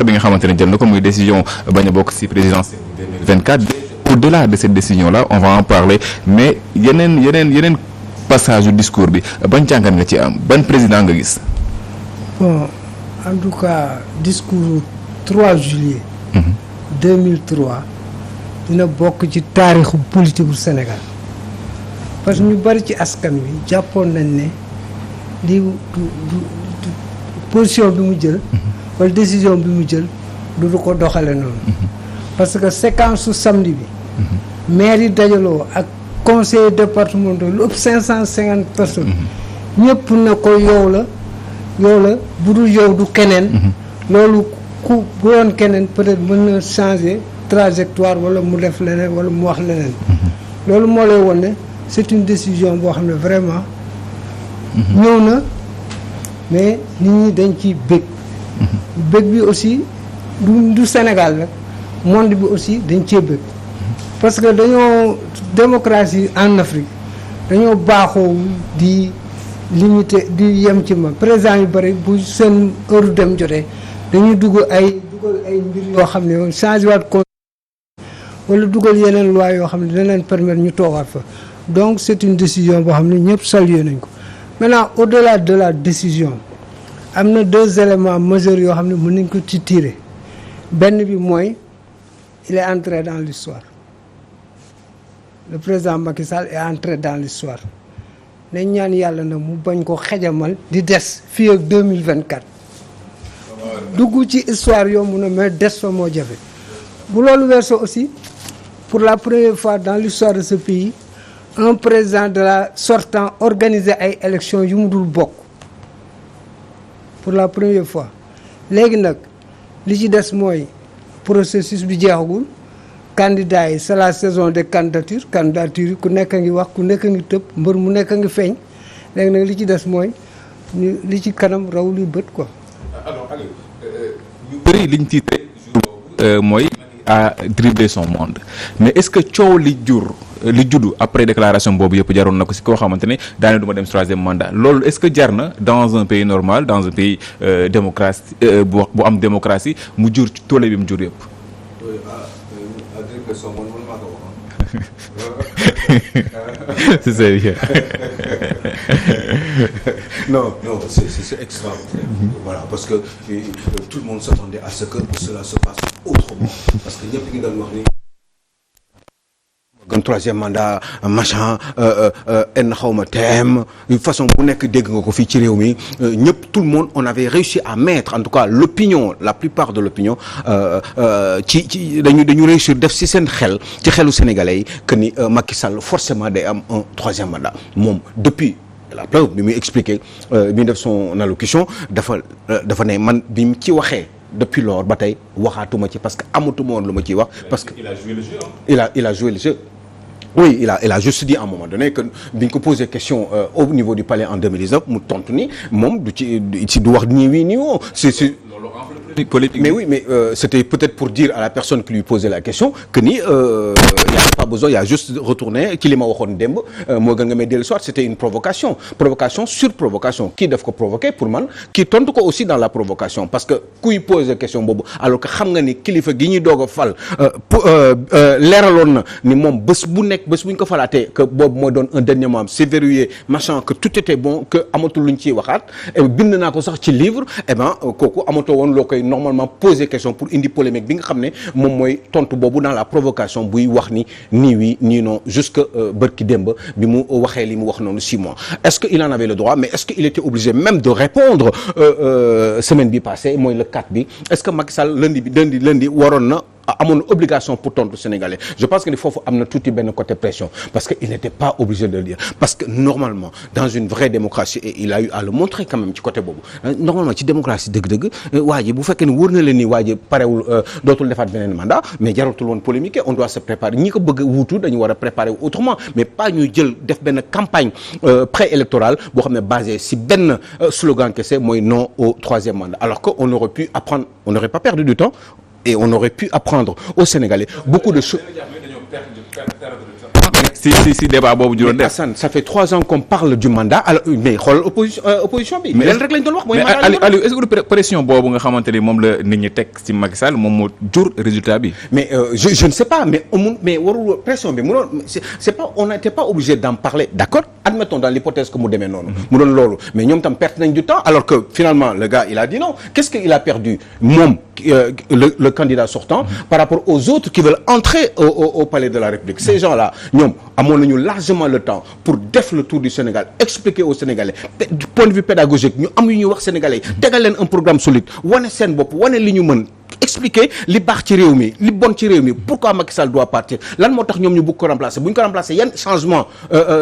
bi nga xamante ne jël na ko muy décision bañ a bokk ci présidentielle 2024. Au-delà de cette décision-là on va en parler mais yeneen passage du discours bi ban jàngat nga ci am ban président nga gis. bon en tout cas discours 3 juillet. 2003 dina bokk ci taarixu politique bu Sénégal parce que ñu bari ci askan wi jàppoon nañ ne lii du position bi mu jël. wala décision bi mu jël du ko doxale noonu. parce que séquence su samedi bi. maire yi dajaloo ak conseil départemental lu ëpp 550 personnes. ñëpp na ko yow la bu dul yow du keneen. loolu ku bu doon keneen peut-être mën na changer trajectoire wala mu def leneen wala mu wax leneen. loolu moo lay won ne c'est une décision boo xam ne vraiment. ñëw na mais nit ñi dañ ciy bëgg. bëgg bi aussi du Sénégal rek monde bi aussi dañ cee bëgg. parce que dañoo démocratie en Afrique dañoo baaxoo di limité di yem ci ma président yu bëri bu seen heure dem jotee dañuy dugal ay mbir yoo xam ne yoon changé waat ko wala dugal yeneen loi yoo xam ne dina leen permettre ñu toogaat fa donc c'est une décision boo xam ne ñëpp salué nañ ko. maintenant au-delà de la décision am na 2 éléments majeurs yoo xam ne mën nañ ko ci tirer benn bi mooy il est entré dans l'histoire. Le président Macky Sall est entré dans l'histoire nañ ñaan yàlla na mu bañ ko xejamal di des fii ak 2024 dugg ci histoire yomb na mais des fa moo jafe bu loolu weesoo aussi pour la première fois dans l'histoire de ce pays un président de la sortant organisé ay élections yu mu dul bokk pour la première fois léegi nag li ci des mooy processus bi jeexagul candidats yi c'est la saison des candidatures yi ku nekk a ngi wax ku nekk a ngi tëb mbër mu nekk a ngi feeñ léegi nag li ci des mooy li ci kanam raw li bët quoi. alors Aliou ñu bëri liñ titre jour boobu mooy a dribblé son monde mais est-ce que coow li juddu après déclaration boobu yëpp jaroon na ko si koo xamante ne daane du ma dem 3e mandat loolu est-ce que jar na dans un pays normal dans un pays démocratie bu am démocratie mu jur ci toole bi mu jur yëpp. C'est bien. Non, c'est extraordinaire. Voilà, parce que tout le monde s'attendait à ce que cela se passe autrement. Parce que ñëpp ngi doon wax ni un 3e mandat machin en xawma thème façon bu nekk dégg nga ko fii ci réew mi ñëpp tout le monde on avait réussi à mettre en tout cas l'opinion la plupart de l'opinion ci dañu réussir def ci seen xel ci xelu sénégalais yi que ni Macky Sall forcément day am un 3e mandat moom depuis la preuve bi muy expliquer bi muy def son allocution dafa ne man bi mu ci waxee depuis lors ba tey waxaatuma ci parce que amatuma woon lu ma ciy wax parce que il a joué le jeu il a joué le jeu. Oui, il a juste dit à un moment donné que bi ñu ko posé question au niveau du palais en 2019 mu tontu ni moom du wax ni oui ni non c'est politique. Mais oui, mais c'était peut-être pour dire à la personne qui lui posait la question que ni y a pas besoin, il y a juste retourner ki li ma waxoon démb moo gën nga may dellu soir c'était une provocation sur provocation kii daf ko provoquer pour man kii tontu ko aussi dans la provocation parce que kuy poser question boobu alors que xam nga ni kilifa gi ñuy doog a fal leeraloon na ni moom bés bu ñu ko falaatee que boobu mooy doon un dernier mois c'est verrouillé machin que tout était bon que amatul lu ñu ciy waxaat bind naa ko sax ci livre kooku amatoo woon loo koy normalement poser question pour indi polémique bi nga xam ne moom mooy tontu boobu dans la provocation buy wax ni nii oui nii non jusque bërki démb bi mu waxee li mu wax noonu 6 mois est-ce que il en avait le droit mais est-ce que il était obligé même de répondre semaine bi passée mooy le 4 bi est-ce que Macky Sall lundi waroon na amoon obligation pour tontu sénégalais je pense que ni foofu am na tuuti benn côté pression parce que il n'était pas obligé de le dire parce que normalement dans une vraie démocratie et il a eu à le montrer quand même ci côté boobu normalement ci démocratie dëgg-dëgg waa ji bu fekkee ne wóor na leen ni waa ji parewul dootul defaat beneen mandat mais jaratul woon polémique on doit se préparer ñi ko bëgg wuutu dañu war a préparer autrement mais pas ñuy jël def benn campagne préélectorale boo xam ne basée si benn slogan kese mooy non au 3e mandat alors que on aurait pu apprendre on n'aurait pas perdu du temps et on aurait pu apprendre aux Sénégalais beaucoup de choses. si débat boobu juróon def. Assane, ça fait 3 ans qu'on parle du mandat alors mais xoolal opposition bi. mais leen rek lañ doon wax mooy mandat Aliou est-ce que pression boobu nga xamante ni moom la nit ñi teg ci Macky Sall moom moo jur résultat bi. mais je ne sais pas mais warul pression bi mënoon c'est pas on n'était pas obligé d'en parler d'accord admettons dans l'hypothèse que mu demee noonu. mu doon loolu mais ñoom tam perte nañ du temps alors que finalement le gars il a dit non qu'est-ce qu'il a perdu moom le candidat sortant par rapport aux autres qui veulent entrer au palais de la République ces gens-là ñoom amoon nañu largement le temps pour def le tour du Sénégal expliquer aux Sénégalais du point de vue pédagogique ñu am yu ñuy wax Sénégalais yi tegal leen un programme solide wane seen bopp wane li ñu mën expliquer li baax ci réew mi li bon ci réew mi pourquoi Macky Sall doit partir lan moo tax ñoom ñu bëgg ko remplacer bu ñu ko remplacer yan changement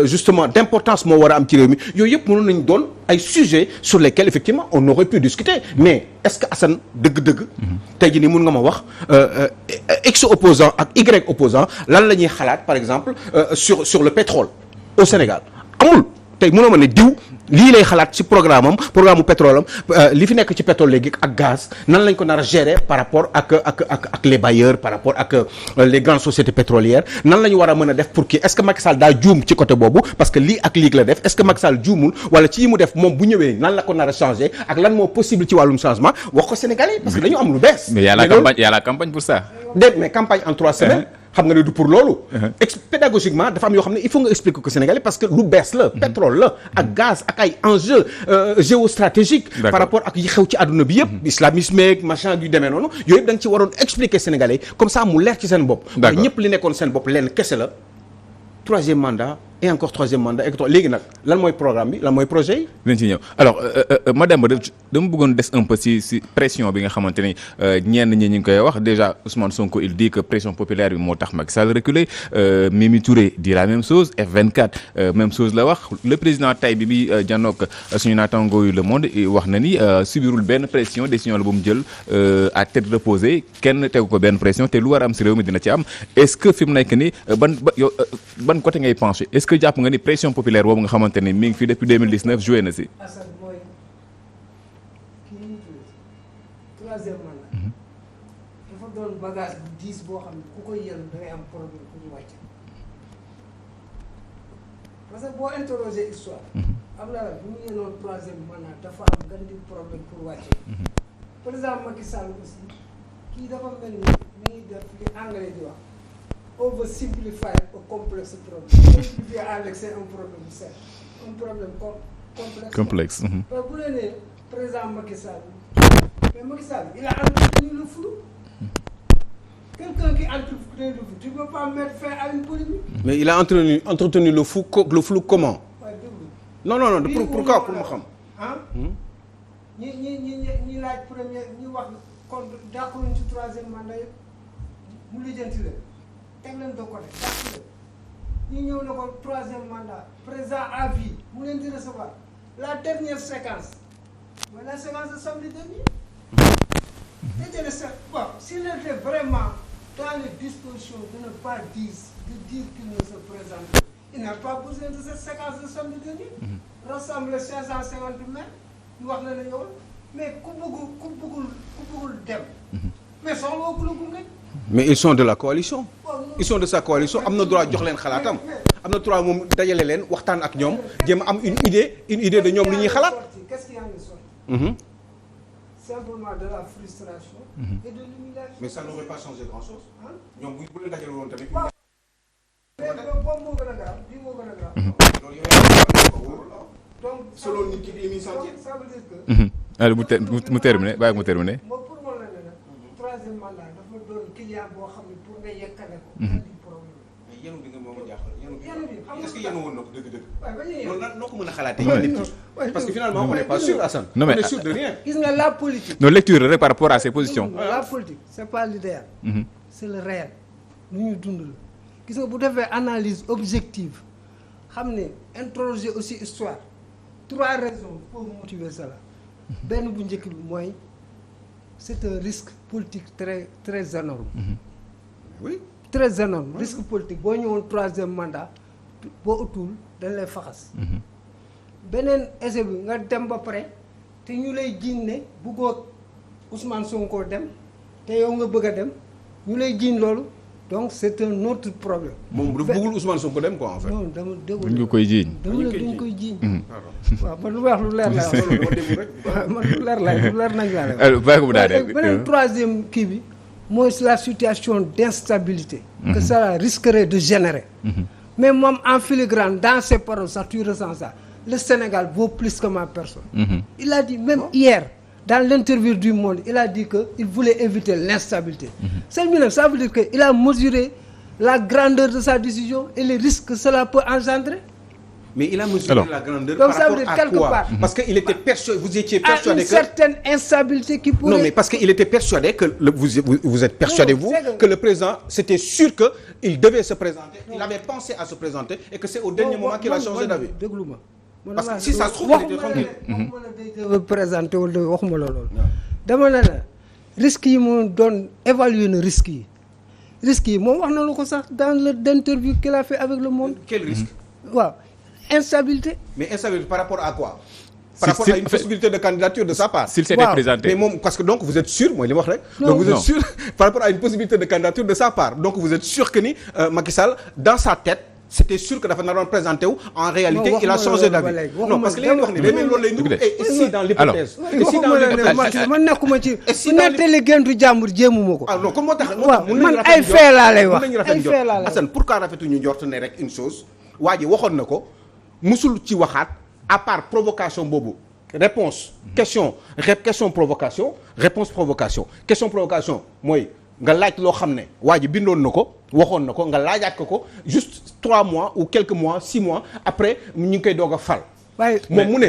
justement d'importance moo war a am ci réew mi yooyu yëpp mënoon nañu doon ay sujets sur lesquels effectivement on aurait pu discuter mais est-ce que Assane dëgg-dëgg tey jii nii mun nga ma wax X opposant ak Y opposant lan la ñuy xalaat par exemple sur le pétrole au Sénégal amul tey mënoo ma ne diw lii lay xalaat ci programme mu pétrole am li fi nekk ci pétrole léegi ak gaz nan lañ ko nar a gérer par rapport ak les bailleurs par rapport ak les grandes sociétés pétrolières nan la ñu war a mën a def pour que est-ce que Macky Sall daa juum ci côté boobu parce que lii ak lii la def est-ce que Macky Sall juumul wala ci yi mu def moom bu ñëwee nan la ko nar a changer ak lan moo possible ci wàllum changement wax ko Sénégalais parce que dañu am lu bees. mais y a la campagne pour ça. déet mais campagne en 3 semaines. xam nga ne du pour loolu. pédagogiquement dafa am yoo xam ne il faut nga expliquer ko Sénégalais parce que lu bees la. pétrole la ak gaz ak ay enjeux géostratégiques. par rapport ak yi xew ci àdduna bi yëpp. islamisme ak machin yu demee noonu yooyu yëpp da nga ci waroon expliquer Sénégalais comme ça mu leer ci seen bopp. d'accord ñëpp li nekkoon seen bopp lenn kese la 3e mandat. et encore 3e mandat et léegi nag lan mooy programme bi lan mooy projet yi. dinañ ci ñëw alors Mademba dama bëggoon des un peu si pression bi nga xamante ni ñenn ñi ñu ngi koy wax déjà Ousmane Sonko il dit que pression populaire bi moo tax Macky Sall reculé Mimi Touré dit la même chose F24 même chose la wax le président tay bi janook suñu naataangoo yu Le Monde wax na ni subirul benn pression décision la bu mu jël à tête reposée kenn tegu ko benn pression te lu war a am si réew mi dina ci am est-ce que fi mu nekk ni ban côté ngay pencher est-ce que jàpp nga ni pression populaire boobu nga xamante ni mi ngi fi depuis 2019 joué na si. Assane mooy kii ñu tudd 3e mandat. dafa doon bagage bu diis boo xam ne ku koy yël da ngay am problème pour ñu wàcc. parce que boo interroger histoire. Abdoulaye bu ñu yëloon 3e mandat dafa am gan di problème pour wàcc. président Macky Sall aussi kii dafa mel ni mi ngi def li anglais di wax. oversimplifier un complexe problème. Simplifier à l'excès un problème simple. Un problème complexe. Mais vous le président Macky Sall. Mais Macky Sall, il a entretenu le flou. Quelqu'un qui entretenu le flou, tu ne peux pas mettre fin à une polémique. Mais il a entretenu le flou comment? Non, pourquoi pour ma xam. Hein? ñi laaj premier ñi wax contre d'accord ci 3e mandat yëpp mu lijjanti leen. teg leen de côté parce que ñu ñëw na ko 3e mandat président à vie mu leen di recevoir la dernière séquence mooy la séquence de samedi dernier. c'était le bon s'il était vraiment dans les dispositions de ne pas dire qu'il ne se présente pas, il n'a pas besoin de cette séquence de samedi dernier. Rassembler 550 maires ñu wax la ne yow mais ku bëggul dem. mais soxla wu ku la gunge. mais ils sont de la coalition. ils sont de sa coalition am na droit jox leen xalaatam am na droit moom dajale leen waxtaan ak ñoom jéem a am une idée de ñoom li ñuy xalaat. qu'est-ce qui en est sorti? Simplement de la frustration. Et de l'humiliation. mais ça n'aurait pas changé grand-chose. ñoom bu leen dajale woon tamit. mais boobu moo gën a grave bii moo gën a grave. loolu yow donc selon nit ki di émission ça veut dire que. alors mu terminé bàyyi mu terminé. pour moom la ne nag 3e mandat dafa doon client boo xam ne pour nga yekkale ko. andi problème. mais yéen bi nga moom a jaaxal yéen bi xam nga est-ce que yéen woon na ko dëgg-dëgg. waaye ba ñuy loolu noo ko mën a xalaatee. parce que finalement on n'est pas sûr Assane. non mais on est sûr de rien. gis nga la politique. nos lectures rek par rapport à ces positions. la politique c'est pas l'idéal. c'est le réel. lu ñu dund la gis nga bu defee analyse objective xam ne interroger aussi histoire 3 raisons pour motiver cela. benn bu njëkk bi mooy c'est un risque politique très énorme. oui très énorme risque politique boo ñëwoon 3e mandat boo utul dañ lay faxas. beneen essai bi nga dem ba pare te ñu lay jiiñ ne bëggoo Ousmane Sonko dem te yow nga bëgg a dem ñu lay jiiñ loolu donc c'est un autre problème. moom dafa bëggul Ousmane Sonko dem quoi en fait. non dama déglu buñ ko koy jiiñ. dama la duñ koy jiiñ. waaw man lu wax lu leer laa wax. waaw man lu leer nañ laa lay wax. bàyyi ko bu daaneel. beneen troisième kii bi mooy la situation d'instabilité. que ça risquerait de générer. mais moom en filigrane dans ses paroles sax tu ressens ça le Sénégal vaut plus que ma personne. Il a dit même hier dans l'interview du Monde il a dit que il voulait éviter l'instabilité. Ça veut dire que il a mesuré la grandeur de sa décision et les risques que cela peut engendrer. Mais il a mesuré la grandeur donc par ça veut rapport dire à quelque quoi? part. Parce que il était persuadé, vous étiez persuadé à une certaine instabilité qui pourrait. Non, mais parce qu'il était persuadé que vous êtes persuadé, vous, que le président, c'était sûr qu'il devait se présenter. Il avait pensé à se présenter et que c'est au dernier moment qu'il a changé d'avis. Parce que si ça se trouve, il était tranquille. présenté wala waxuma la loolu. dama ne la risques yi mu doon évaluer na risques yi moom wax na lu ko sax dans l'interview qu'il a fait avec Le Monde. Quel risque? waaw instabilité. Mais instabilité par rapport à quoi? Par rapport à une possibilité de candidature de sa part. S'il s'était présenté. Mais moom parce que donc vous êtes sûr mooy li ma wax rek. donc vous êtes sûr par rapport à une possibilité de candidature de sa part donc vous êtes sûr que ni Macky Sall dans sa tête c'était sûr que dafa naroon présenté wu en réalité il a changé d'avis. Non parce que li ngeen wax ni day mel loolu lay nuru et si dans l'hypothèse. et si dans l'hypothèse man nekkuma ci. bu nettali géntu jàmbur jéemuma ko. ah non comme moo tax. man ay fee laa lay wax ay fee laa lay wax. Assane pourquoi rafetuñu njort ne rek une chose waa ji waxoon na ko musul ci waxaat à part provocation boobu. Réponse question provocation réponse provocation question provocation mooy nga laaj loo xam ne waa ji bindoon na ko waxoon na ko nga laajaat ko juste 3 mois ou quelques mois 6 mois après ñu ngi koy doog a fal. waaye moom mu ne.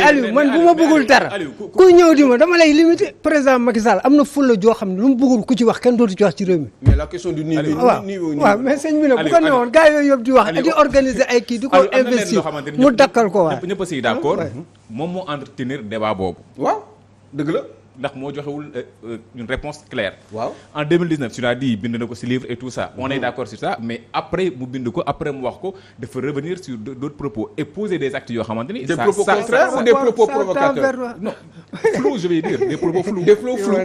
Aliou man bu ma bëggul dara ku ñëw di ma dama lay limiter président Macky Sall am na fulla joo xam ne lu mu bëggul ku ci wax kenn dootu ci wax ci réew mi. mais la question du niveau. waaw mais sëñ bi ne bu ko newoon gars yooyu yëpp di wax di organiser ay kii di ko investir mu dakkal ko waaye. ñëpp a si d'accord moom moo entretenir débat boobu. waaw dëgg la. ndax moo joxewul une réponse claire. waaw en 2019 tu l'as dit bind na ko ci livre et tout ça. on est d'accord sur ça mais après mu bind ko après mu wax ko dafa revenir sur d'autres propos et poser des actes yoo xamante ni. des propos contraires ou des propos provocateurs. non flou je vais dire des propos flous. des propos flous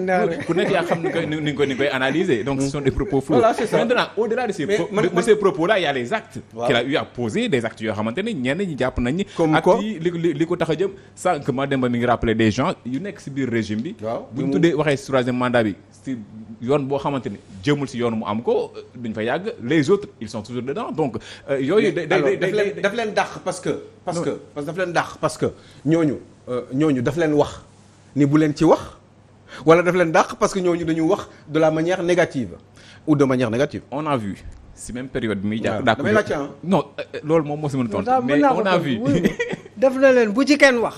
ku nekk yaa xam ni koy analyser donc ce sont des propos flous. Voilà, c'est ça. Maintenant au-delà de ces propos là il y a les actes. qu'il a eu à poser des actes yoo xamante ni ñenn ñi jàpp nañ ni. comme quoi actes yi li ko tax a jëm sànq Mademba mi ngi rappeler des gens yu nekk ci biir régime bi. waaw bu ñu tuddee waxee ci troisième mandat bi ci yoon boo xamante ni jëmul ci yoon mu am ko duñ fa yàgg les autres ils sont toujours dedans donc. yooyu daf leen dàq parce que daf leen dàq parce que ñooñu daf leen wax ni bu leen ci wax wala daf leen dàq parce que ñooñu dañu wax de la manière négative ou de manière négative. on a vu ci même période bi muy jàpp. waaw damay laajte ah. non loolu moom moo ci mën a tontu mais on a vu. def na leen bu ci kenn wax.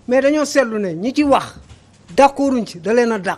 mais dañoo seetlu ne ñi ci wax d'accorduñ ci da leen a dàq.